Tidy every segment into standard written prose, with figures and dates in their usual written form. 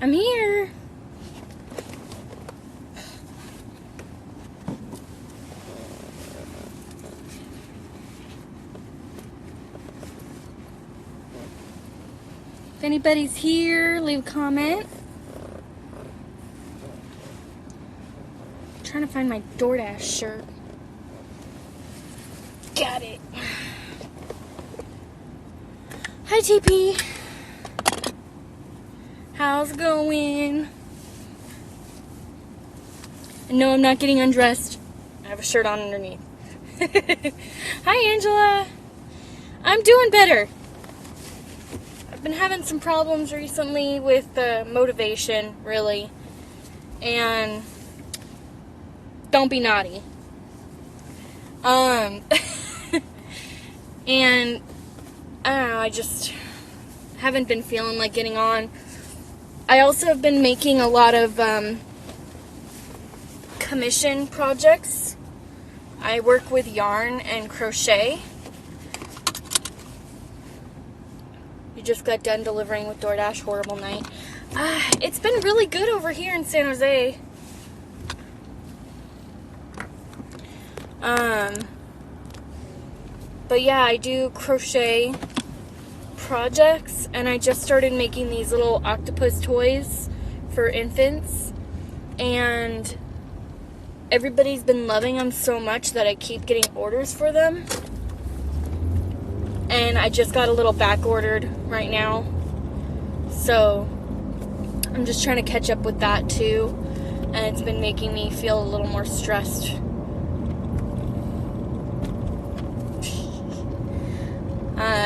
I'm here. If anybody's here, leave a comment. I'm trying to find my DoorDash shirt. Got it. Hi, TP. How's it going? And no, I'm not getting undressed. I have a shirt on underneath. Hi, Angela. I'm doing better. I've been having some problems recently with motivation, really. And don't be naughty. And I don't know, I just haven't been feeling like getting on. I also have been making a lot of commission projects. I work with yarn and crochet. You just got done delivering with DoorDash. Horrible night. It's been really good over here in San Jose. But yeah, I do crochet projects, and I just started making these little octopus toys for infants, and everybody's been loving them so much that I keep getting orders for them, and I just got a little back ordered right now, so I'm just trying to catch up with that too, and it's been making me feel a little more stressed.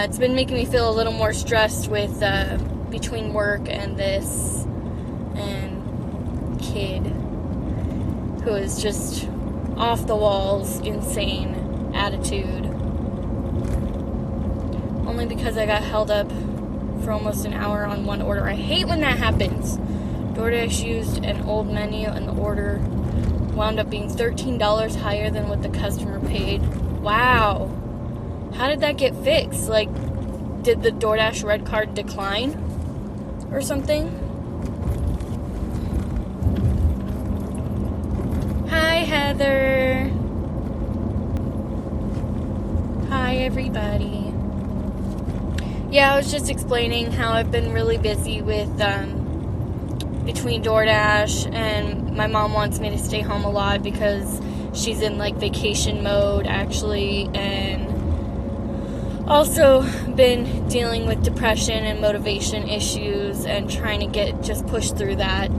It's been making me feel a little more stressed with between work and this and kid who is just off the walls, insane attitude. Only because I got held up for almost an hour on one order. I hate when that happens. DoorDash used an old menu and the order wound up being $13 higher than what the customer paid. Wow. How did that get fixed? Like, did the DoorDash red card decline or something? Hi, Heather. Hi, everybody. Yeah, I was just explaining how I've been really busy with between DoorDash, and my mom wants me to stay home a lot because she's in like vacation mode actually, and also been dealing with depression and motivation issues and trying to just push through that.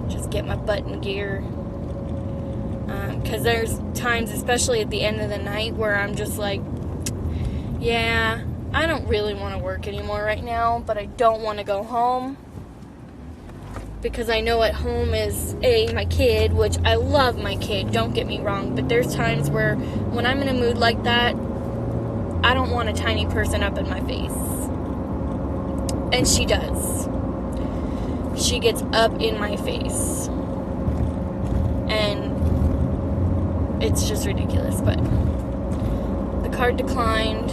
Just get my butt in gear. Because there's times, especially at the end of the night, where I'm just like, yeah, I don't really want to work anymore right now, but I don't want to go home. Because I know at home is, my kid, which I love my kid, don't get me wrong, but there's times where when I'm in a mood like that, I don't want a tiny person up in my face. And she does. She gets up in my face. And it's just ridiculous, but the card declined,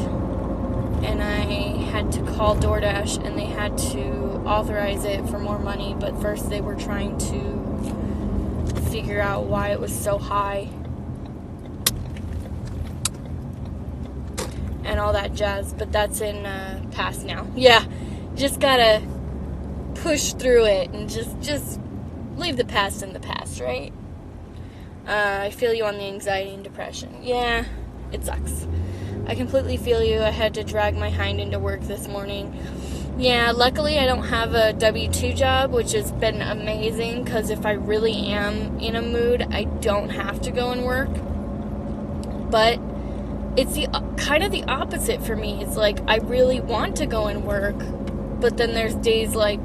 and I had to call DoorDash, and they had to authorize it for more money, but first they were trying to figure out why it was so high and all that jazz, but that's in past now. Yeah, just gotta push through it and just leave the past in the past, right? I feel you on the anxiety and depression. Yeah, it sucks. I completely feel you. I had to drag my hind into work this morning. Yeah, luckily I don't have a W-2 job, which has been amazing, because if I really am in a mood, I don't have to go and work. But it's kind of the opposite for me. It's like I really want to go and work, but then there's days like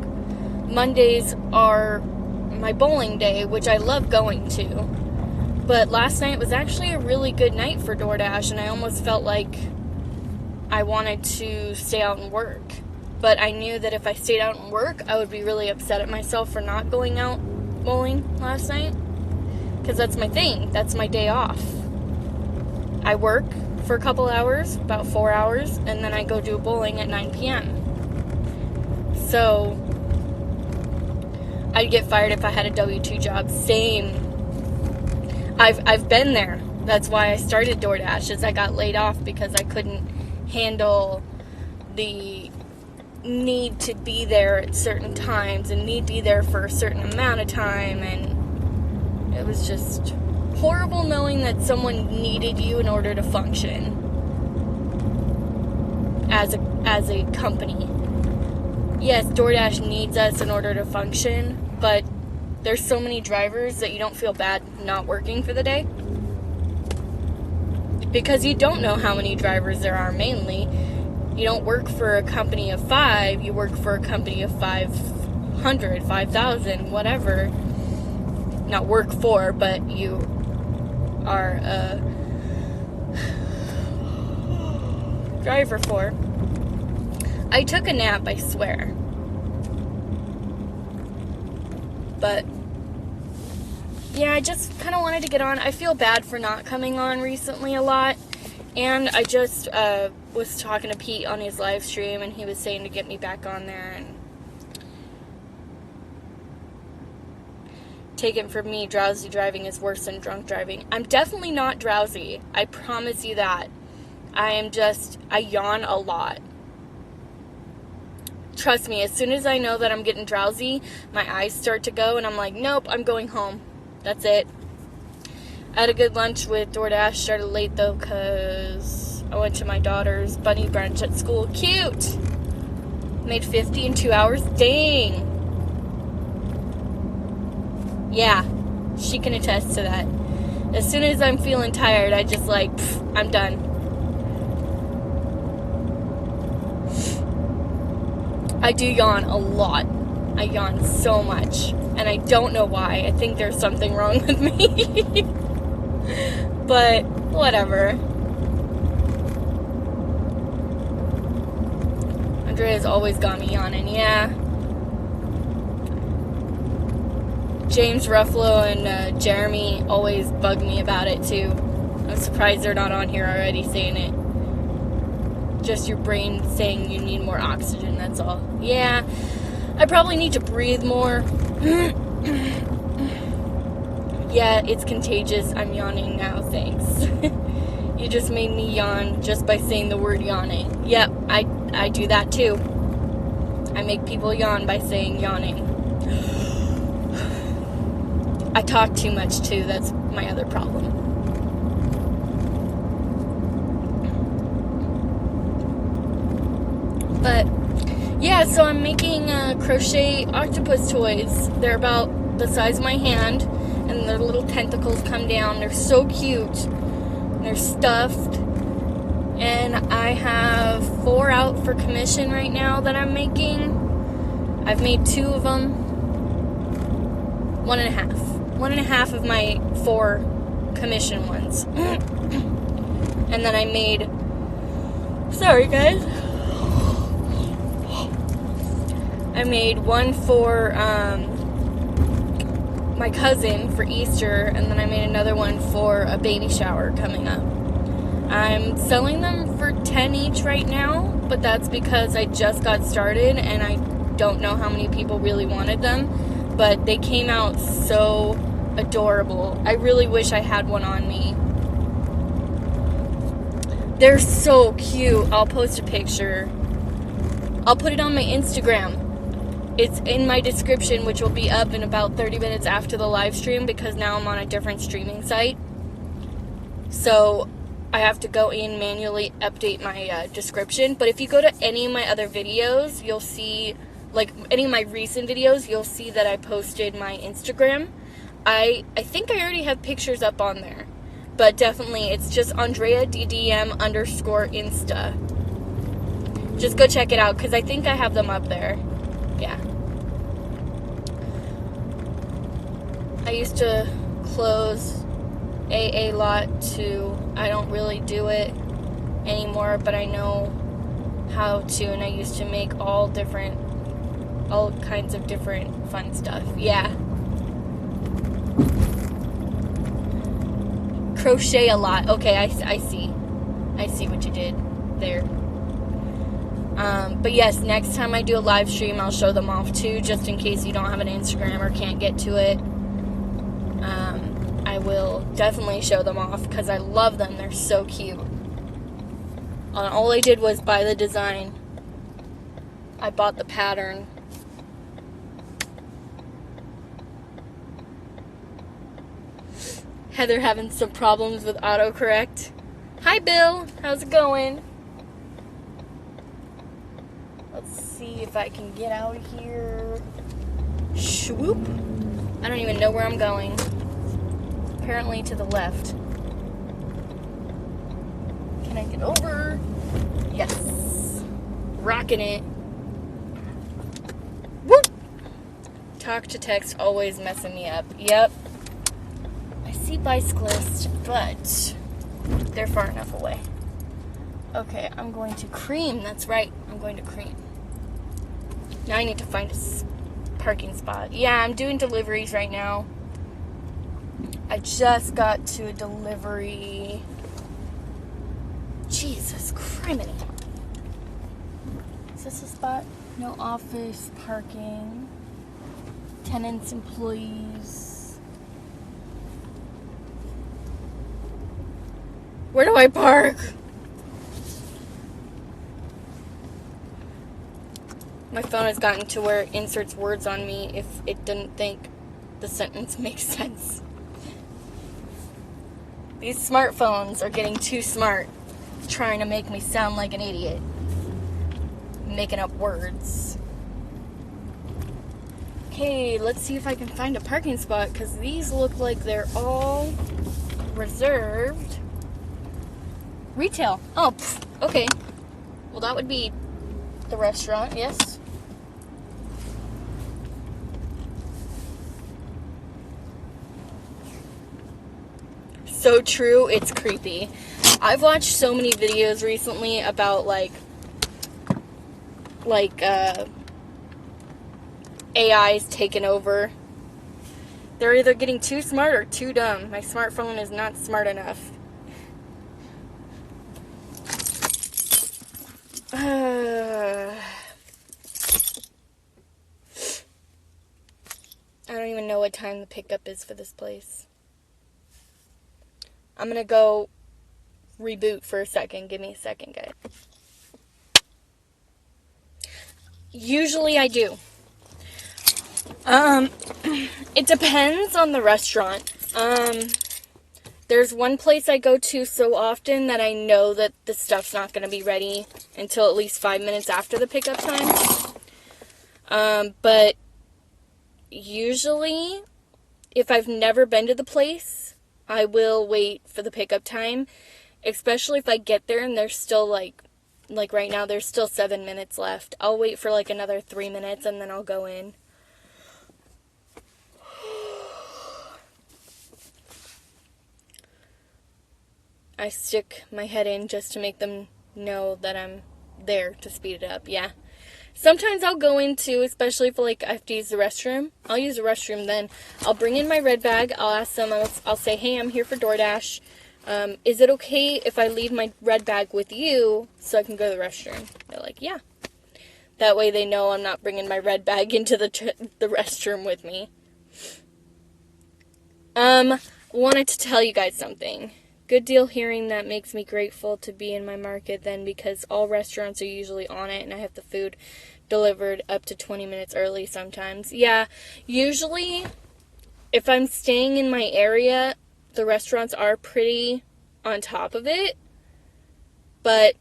Mondays are my bowling day, which I love going to. But last night was actually a really good night for DoorDash, and I almost felt like I wanted to stay out and work. But I knew that if I stayed out and work, I would be really upset at myself for not going out bowling last night. Because that's my thing. That's my day off. I work for a couple hours, about 4 hours, and then I go do bowling at 9 p.m. So I'd get fired if I had a W-2 job. Same. I've been there. That's why I started DoorDash, is I got laid off because I couldn't handle the need to be there at certain times and need to be there for a certain amount of time, and it was just horrible knowing that someone needed you in order to function as a company. Yes, DoorDash needs us in order to function, but there's so many drivers that you don't feel bad not working for the day, because you don't know how many drivers there are. Mainly, you don't work for a company of 5, you work for a company of 500, 5,000, whatever. Not work for, but you are a driver for. I took a nap, I swear. But yeah, I just kind of wanted to get on. I feel bad for not coming on recently a lot. And I just was talking to Pete on his live stream, and he was saying to get me back on there. And take it from me, drowsy driving is worse than drunk driving. I'm definitely not drowsy. I promise you that. I yawn a lot. Trust me, as soon as I know that I'm getting drowsy, my eyes start to go, and I'm like, nope, I'm going home. That's it. I had a good lunch with DoorDash. Started late, though, because I went to my daughter's bunny brunch at school. Cute! Made 50 in 2 hours. Dang! Yeah, she can attest to that. As soon as I'm feeling tired, I just like, I'm done. I do yawn a lot. I yawn so much. And I don't know why. I think there's something wrong with me. But, whatever. Andrea's always got me yawning, yeah. James Ruffalo and Jeremy always bug me about it, too. I'm surprised they're not on here already saying it. Just your brain saying you need more oxygen, that's all. Yeah, I probably need to breathe more. Yeah, it's contagious. I'm yawning now, thanks. You just made me yawn just by saying the word yawning. Yep, I do that too. I make people yawn by saying yawning. I talk too much too, that's my other problem. But yeah, so I'm making crochet octopus toys. They're about the size of my hand, and their little tentacles come down. They're so cute. They're stuffed. And I have 4 out for commission right now that I'm making. I've made 2 of them. 1.5. 1.5 of my 4 commission ones. And then I made... Sorry, guys. I made one for my cousin for Easter, and then I made another one for a baby shower coming up. I'm selling them for 10 each right now, but that's because I just got started and I don't know how many people really wanted them, but they came out so adorable. I really wish I had one on me. They're so cute. I'll post a picture. I'll put it on my Instagram. It's in my description, which will be up in about 30 minutes after the live stream, because now I'm on a different streaming site. So I have to go in manually update my description. But if you go to any of my other videos, you'll see, like any of my recent videos, you'll see that I posted my Instagram. I think I already have pictures up on there. But definitely, it's just AndreaDDM_Insta. Just go check it out, because I think I have them up there. Yeah. I used to close AA lot too. I don't really do it anymore, but I know how to, and I used to make all kinds of different fun stuff. Yeah. Crochet a lot. Okay, I see. I see what you did there. But yes, next time I do a live stream, I'll show them off too, just in case you don't have an Instagram or can't get to it. I will definitely show them off because I love them. They're so cute. All I did was buy the design. I bought the pattern. Heather having some problems with autocorrect. Hi, Bill. How's it going? Let's see if I can get out of here. Swoop. I don't even know where I'm going. Apparently to the left. Can I get over? Yes. Rocking it. Whoop. Talk to text always messing me up. Yep. I see bicyclists, but they're far enough away. Okay, I'm going to Cream. That's right. I'm going to Cream. Now I need to find a parking spot. Yeah, I'm doing deliveries right now. I just got to a delivery. Jesus criminy. Is this a spot? No office parking. Tenants, employees. Where do I park? My phone has gotten to where it inserts words on me if it didn't think the sentence makes sense. These smartphones are getting too smart, trying to make me sound like an idiot. Making up words. Okay, let's see if I can find a parking spot, because these look like they're all reserved. Retail. Oh, okay. Well, that would be the restaurant, yes. So true, it's creepy. I've watched so many videos recently about AI's taking over. They're either getting too smart or too dumb. My smartphone is not smart enough. I don't even know what time the pickup is for this place. I'm gonna go reboot for a second. Give me a second, guys. Usually I do. It depends on the restaurant. There's one place I go to so often that I know that the stuff's not gonna be ready until at least 5 minutes after the pickup time. But usually, if I've never been to the place, I will wait for the pickup time, especially if I get there and there's still like right now there's still 7 minutes left. I'll wait for like another 3 minutes and then I'll go in. I stick my head in just to make them know that I'm there to speed it up. Yeah. Sometimes I'll go into, especially if I have to use the restroom. I'll use the restroom then. I'll bring in my red bag. I'll ask them, I'll say, hey, I'm here for DoorDash. Is it okay if I leave my red bag with you so I can go to the restroom? They're like, yeah. That way they know I'm not bringing my red bag into the restroom with me. Wanted to tell you guys something. Good deal hearing that makes me grateful to be in my market then, because all restaurants are usually on it and I have the food delivered up to 20 minutes early sometimes. Yeah, usually if I'm staying in my area, the restaurants are pretty on top of it, but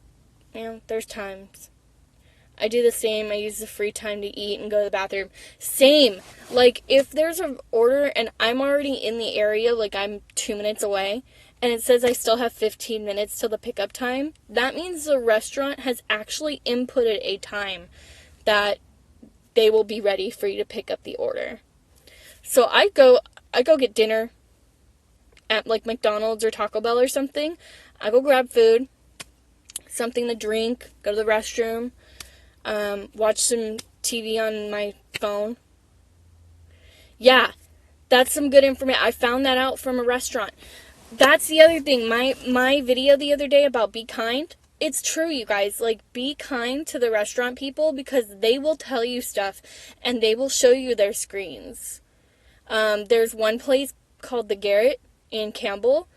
there's times. I do the same. I use the free time to eat and go to the bathroom. Same. Like, if there's an order and I'm already in the area, like I'm 2 minutes away, and it says I still have 15 minutes till the pickup time, that means the restaurant has actually inputted a time that they will be ready for you to pick up the order. So I go get dinner at like McDonald's or Taco Bell or something. I go grab food, something to drink, go to the restroom, watch some TV on my phone. Yeah, that's some good information. I found that out from a restaurant. That's the other thing. My video the other day about be kind, it's true, you guys. Like, be kind to the restaurant people, because they will tell you stuff and they will show you their screens. There's one place called the Garrett in Campbell,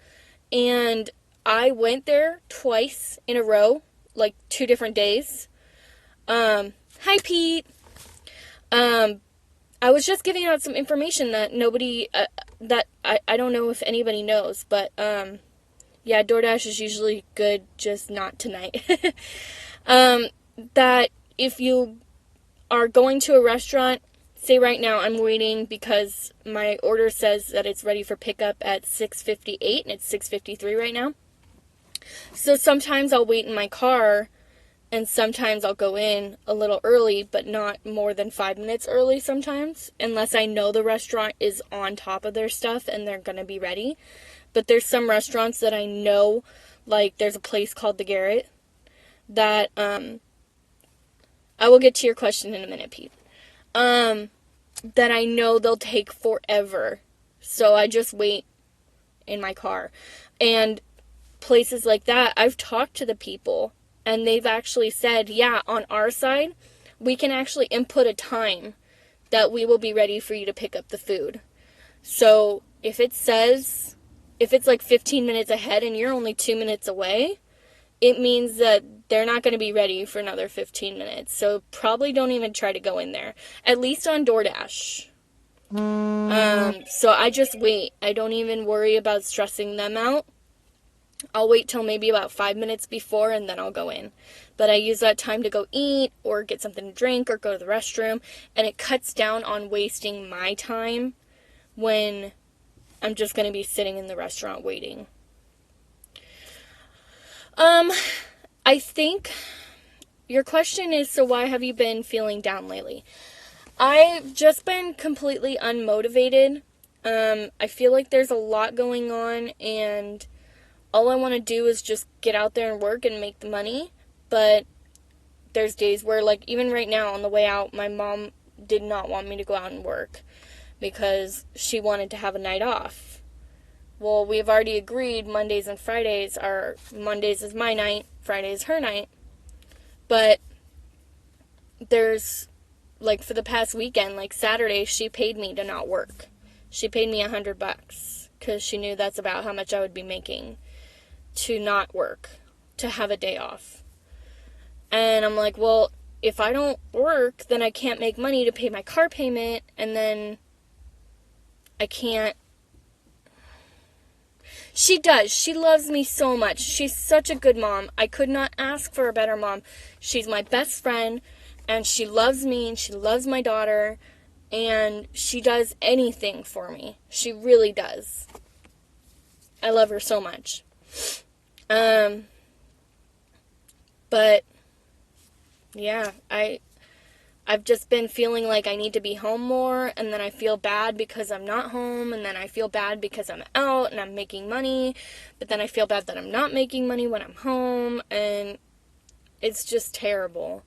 and I went there twice in a row, like 2 different days. Hi, Pete. I was just giving out some information that nobody, that I don't know if anybody knows, but, yeah, DoorDash is usually good, just not tonight. That if you are going to a restaurant, say right now I'm waiting because my order says that it's ready for pickup at 6:58, and it's 6:53 right now. So sometimes I'll wait in my car, and sometimes I'll go in a little early, but not more than 5 minutes early sometimes, unless I know the restaurant is on top of their stuff and they're going to be ready. But there's some restaurants that I know, like there's a place called the Garrett, that, I will get to your question in a minute, Pete, that I know they'll take forever. So I just wait in my car. And places like that, I've talked to the people, and they've actually said, yeah, on our side, we can actually input a time that we will be ready for you to pick up the food. So if it says, if it's like 15 minutes ahead and you're only 2 minutes away, it means that they're not going to be ready for another 15 minutes. So probably don't even try to go in there, at least on DoorDash. So I just wait. I don't even worry about stressing them out. I'll wait till maybe about 5 minutes before, and then I'll go in. But I use that time to go eat or get something to drink or go to the restroom, and it cuts down on wasting my time when I'm just going to be sitting in the restaurant waiting. I think your question is, so why have you been feeling down lately? I've just been completely unmotivated. I feel like there's a lot going on, and all I want to do is just get out there and work and make the money. But there's days where, like, even right now on the way out, my mom did not want me to go out and work because she wanted to have a night off. Well, we've already agreed Mondays and Fridays are, Mondays is my night, Friday is her night. But there's, like, for the past weekend, like Saturday, she paid me to not work. She paid me $100 because she knew that's about how much I would be making to not work, to have a day off. And I'm like, well, if I don't work, then I can't make money to pay my car payment, and then I can't. She does. She loves me so much. She's such a good mom. I could not ask for a better mom. She's my best friend, and she loves me, and she loves my daughter, and she does anything for me. She really does. I love her so much. But yeah, I've just been feeling like I need to be home more, and then I feel bad because I'm not home, and then I feel bad because I'm out and I'm making money, but then I feel bad that I'm not making money when I'm home, and it's just terrible,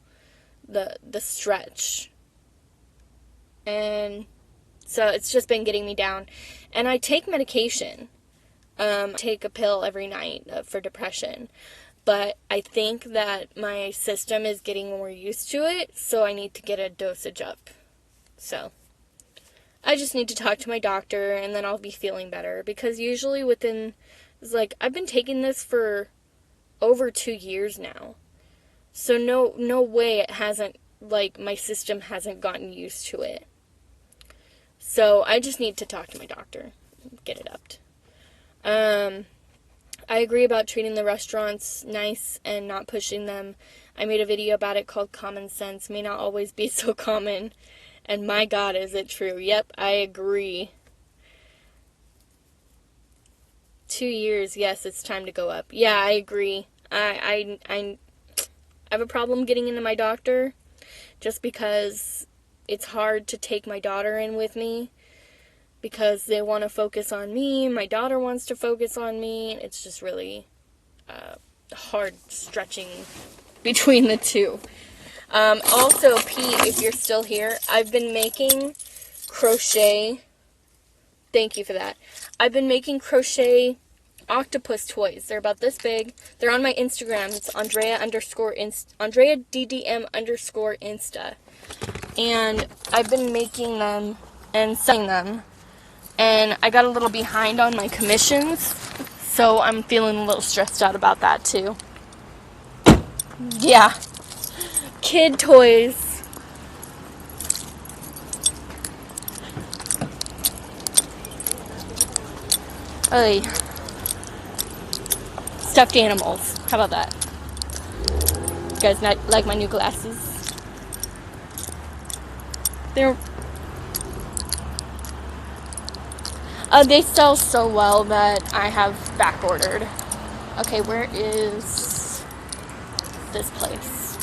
the stretch. And so it's just been getting me down. And I take medication. I take a pill every night for depression. But I think that my system is getting more used to it, so I need to get a dosage up. So I just need to talk to my doctor, and then I'll be feeling better. Because usually within, it's like, I've been taking this for over 2 years now. So no way it hasn't, like, my system hasn't gotten used to it. So I just need to talk to my doctor, get it upped. I agree about treating the restaurants nice and not pushing them. I made a video about it called Common Sense May Not Always Be So Common. And my God, is it true. Yep, I agree. 2 years, yes, it's time to go up. Yeah, I agree. I have a problem getting into my doctor just because it's hard to take my daughter in with me. Because they want to focus on me, my daughter wants to focus on me, and it's just really hard stretching between the two. Also, Pete, if you're still here, I've been making crochet. Thank you for that. I've been making crochet octopus toys. They're about this big. They're on my Instagram. It's Andrea_DDM_Insta. And I've been making them and selling them. And I got a little behind on my commissions, so I'm feeling a little stressed out about that too. Yeah. Kid toys. Oy. Stuffed animals. How about that? You guys not like my new glasses? They sell so well that I have back ordered. Okay, where is this place?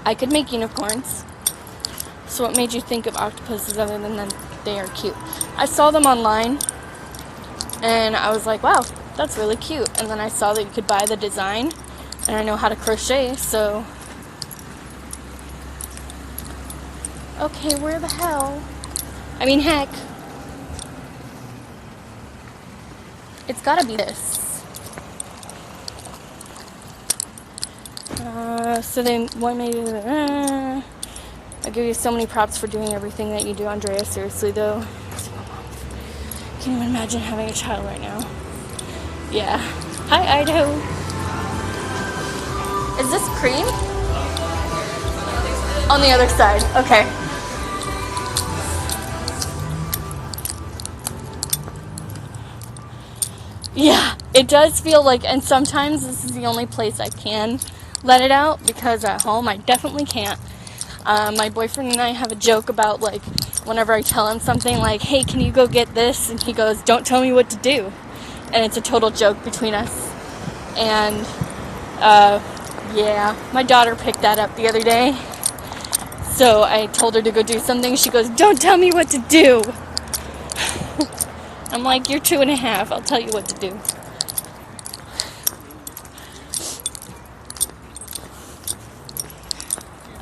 I could make unicorns. So what made you think of octopuses other than that they are cute? I saw them online and I was like, wow, that's really cute. And then I saw that you could buy the design, and I know how to crochet, so. Okay, where the hell? I mean, heck. It's gotta be this. So then, what made you, I give you so many props for doing everything that you do, Andrea. Seriously, though. Can't even imagine having a child right now. Yeah. Hi, Idaho. Is this cream? On the other side. Okay. Yeah, it does feel like, and sometimes this is the only place I can let it out, because at home I definitely can't. My boyfriend and I have a joke about, like, whenever I tell him something like, hey, can you go get this? And he goes, don't tell me what to do. And it's a total joke between us. And, yeah, my daughter picked that up the other day. So I told her to go do something. She goes, don't tell me what to do. I'm like, you're 2.5. I'll tell you what to do.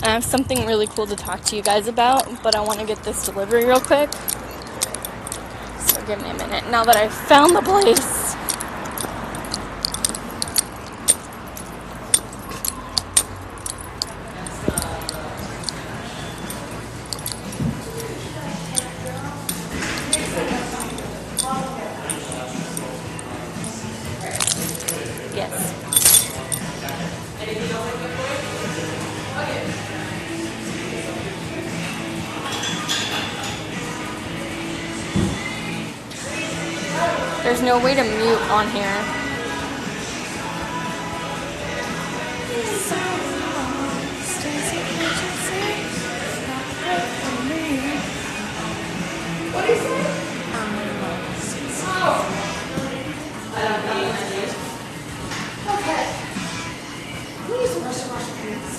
I have something really cool to talk to you guys about, but I want to get this delivery real quick. So give me a minute. Now that I've found the place. Yes. There's no way to mute on here. What do you say? Okay. Please wash your hands.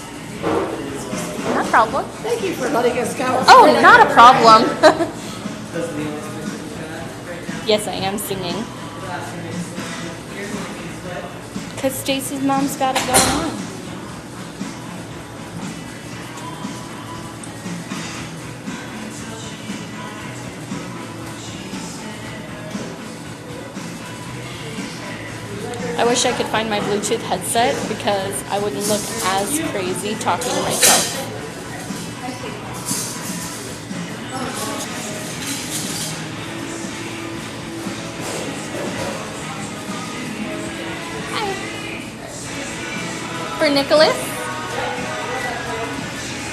Not a problem. Thank you for letting us go. Oh, not a problem. Yes, I am singing. Because Stacy's mom's got it going on. I wish I could find my Bluetooth headset because I wouldn't look as crazy talking to myself. Hi. For Nicholas?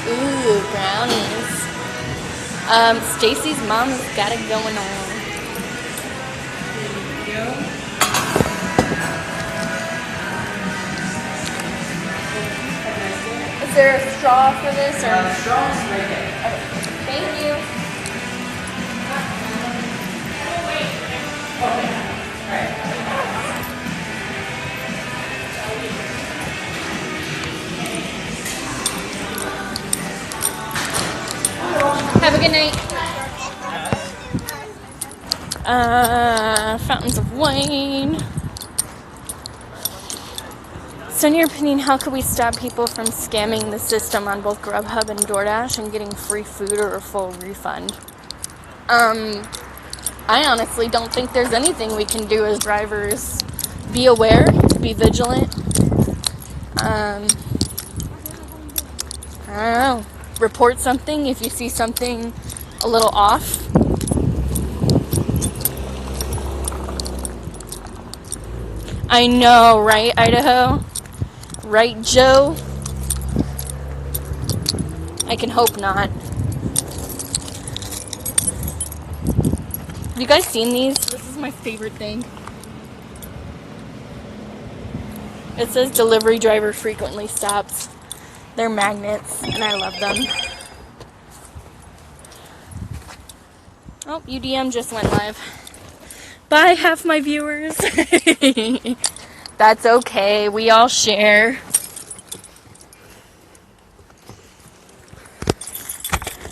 Ooh, brownies. Stacy's mom has got it going on. Is there a straw for this? Or? Straws right there. Okay. Thank you. Have a good night. Fountains of wine. So in your opinion, how could we stop people from scamming the system on both Grubhub and DoorDash and getting free food or a full refund? I honestly don't think there's anything we can do as drivers. Be aware, be vigilant. I don't know. Report something if you see something a little off. I know, right, Idaho? Right, Joe? I can hope not. Have you guys seen these? This is my favorite thing. It says delivery driver frequently stops. They're magnets, and I love them. Oh, UDM just went live. Bye, half my viewers. That's okay. We all share.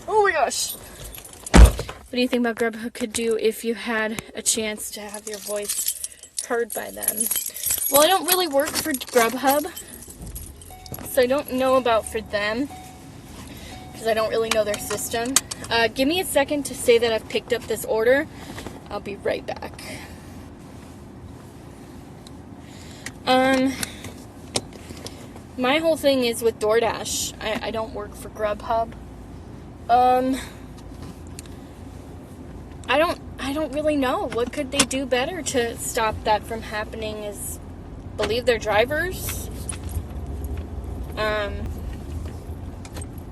Oh my gosh. What do you think about Grubhub could do if you had a chance to have your voice heard by them? Well, I don't really work for Grubhub, so I don't know about for them, because I don't really know their system. Give me a second to say that I've picked up this order. I'll be right back. My whole thing is with DoorDash. I don't work for Grubhub. I don't really know. What could they do better to stop that from happening? Is believe their drivers?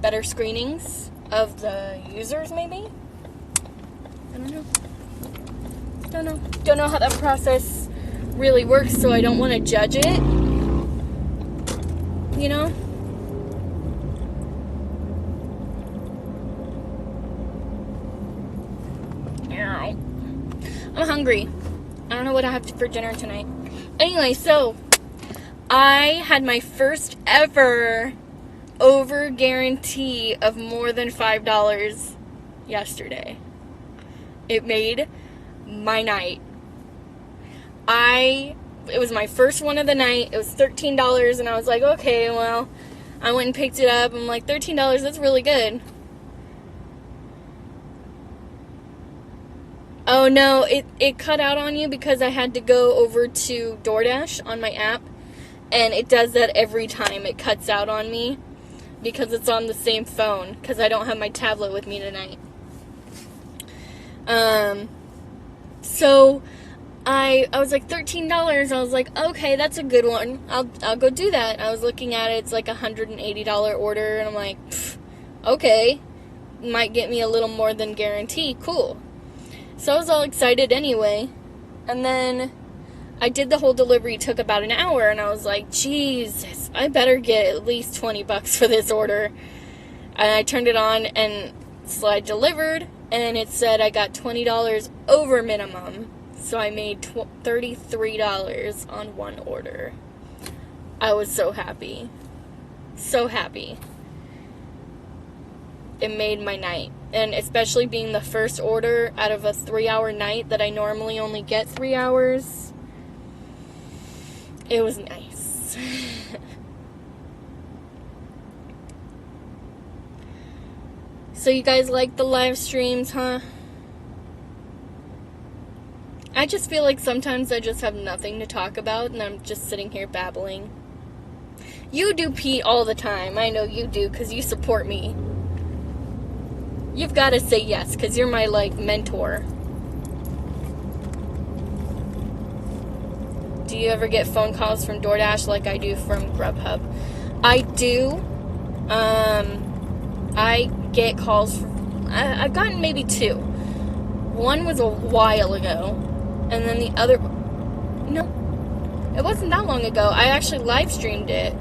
Better screenings of the users, maybe? I don't know. Don't know how that process really works, so I don't want to judge it. You know? I'm hungry. I don't know what I have for dinner tonight. Anyway, so I had my first ever over guarantee of more than $5 yesterday. It made my night. It was my first one of the night. It was $13, and I was like, okay, well, I went and picked it up. I'm like, $13, that's really good. Oh no, it cut out on you because I had to go over to DoorDash on my app, and it does that every time. It cuts out on me because it's on the same phone, because I don't have my tablet with me tonight. So I was like, $13. I was like, okay, that's a good one. I'll go do that. I was looking at it. It's like a $180 order, and I'm like, okay, might get me a little more than guarantee. Cool. So I was all excited anyway. And then I did the whole delivery. It took about an hour, and I was like, Jesus, I better get at least $20 for this order. And I turned it on, and so I delivered, and it said I got $20 over minimum. So I made $33 on one order. I was so happy. So happy. It made my night. And especially being the first order out of a 3-hour night that I normally only get 3 hours. It was nice. So you guys like the live streams, huh? I just feel like sometimes I just have nothing to talk about, and I'm just sitting here babbling. You do, Pete, all the time. I know you do, because you support me. You've got to say yes, because you're my, mentor. Do you ever get phone calls from DoorDash like I do from Grubhub? I do. I get calls from... I've gotten maybe 2. One was a while ago. And then the other... No. It wasn't that long ago. I actually live streamed it.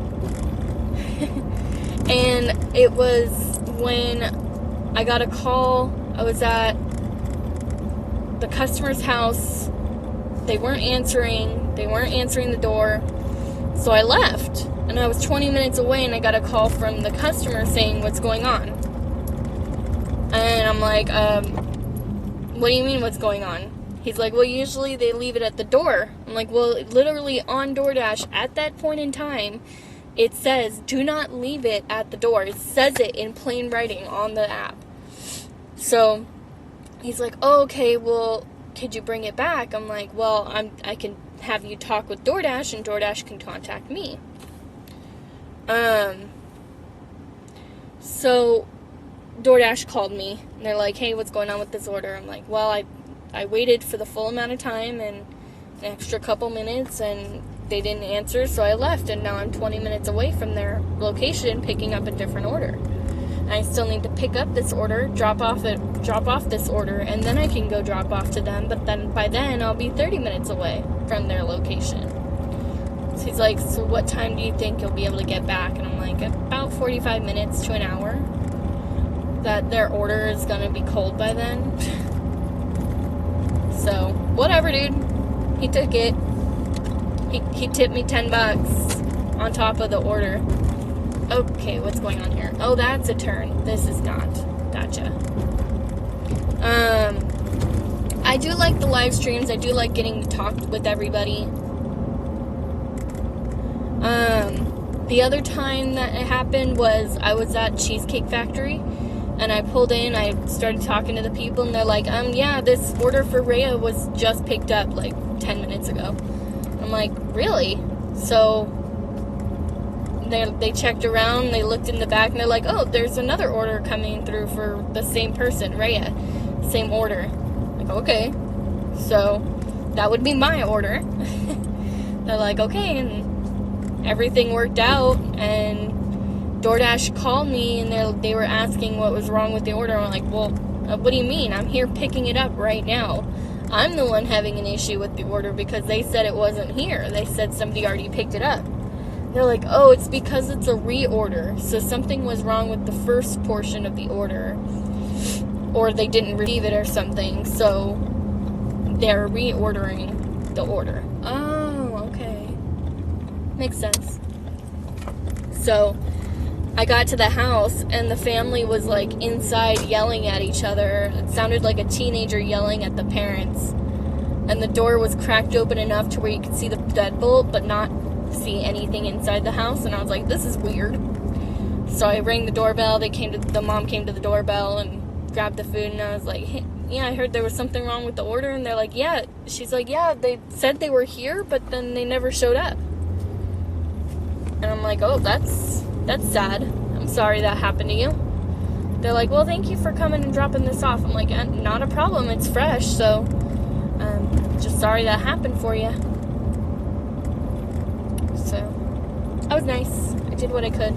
And it was when I got a call. I was at the customer's house. They weren't answering. They weren't answering the door. So I left. And I was 20 minutes away, and I got a call from the customer saying, what's going on? And I'm like, what do you mean what's going on? He's like, well, usually they leave it at the door. I'm like, well, literally on DoorDash at that point in time, it says, do not leave it at the door. It says it in plain writing on the app. So he's like, oh, okay, well, could you bring it back? I'm like, well, I can have you talk with DoorDash, and DoorDash can contact me. So DoorDash called me, and they're like, hey, what's going on with this order? I'm like, well, I waited for the full amount of time and an extra couple minutes, and they didn't answer, so I left, and now I'm 20 minutes away from their location picking up a different order. I still need to pick up this order, drop off this order, and then I can go drop off to them, but then by then I'll be 30 minutes away from their location. So he's like, so what time do you think you'll be able to get back? And I'm like, about 45 minutes to an hour. That their order is gonna be cold by then. So, whatever, dude. He took it. He tipped me $10 on top of the order. Okay, what's going on here? Oh, that's a turn. This is not. Gotcha. I do like the live streams. I do like getting to talk with everybody. The other time that it happened was I was at Cheesecake Factory, and I pulled in, I started talking to the people, and they're like, yeah, this order for Rhea was just picked up, like, 10 minutes ago. I'm like, really? So, they checked around, they looked in the back, and they're like, oh, there's another order coming through for the same person, Rhea. Same order. Like, okay. So, that would be my order. They're like, okay, and everything worked out, and DoorDash called me, and they were asking what was wrong with the order. I'm like, well, what do you mean? I'm here picking it up right now. I'm the one having an issue with the order because they said it wasn't here. They said somebody already picked it up. They're like, oh, it's because it's a reorder. So something was wrong with the first portion of the order, or they didn't receive it or something. So they're reordering the order. Oh, okay. Makes sense. So I got to the house, and the family was, like, inside yelling at each other. It sounded like a teenager yelling at the parents. And the door was cracked open enough to where you could see the deadbolt, but not see anything inside the house. And I was like, this is weird. So I rang the doorbell. The mom came to the doorbell and grabbed the food, and I was like, hey, yeah, I heard there was something wrong with the order. And they're like, yeah. She's like, yeah, they said they were here, but then they never showed up. And I'm like, oh, that's sad. I'm sorry that happened to you. They're like, well, thank you for coming and dropping this off. I'm like, not a problem. It's fresh. So, just sorry that happened for you. So, that was nice. I did what I could.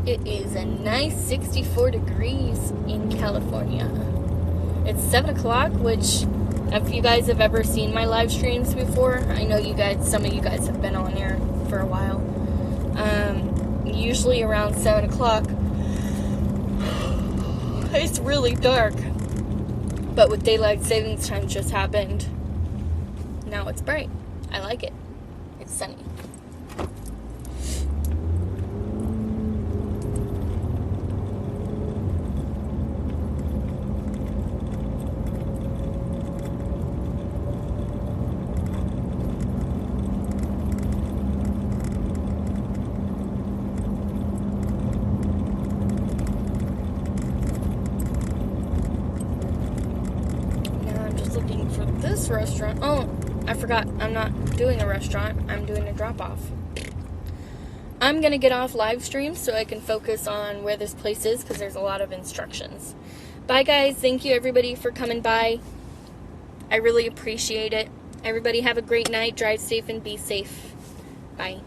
It is a nice 64 degrees in California. It's 7 o'clock, which, if you guys have ever seen my live streams before, I know some of you guys have been on there for a while. Usually around 7 o'clock, it's really dark. But with daylight savings time just happened, now it's bright. I like it. It's sunny. This restaurant. Oh, I forgot. I'm not doing a restaurant. I'm doing a drop-off. I'm going to get off live stream so I can focus on where this place is because there's a lot of instructions. Bye, guys. Thank you, everybody, for coming by. I really appreciate it. Everybody have a great night. Drive safe and be safe. Bye.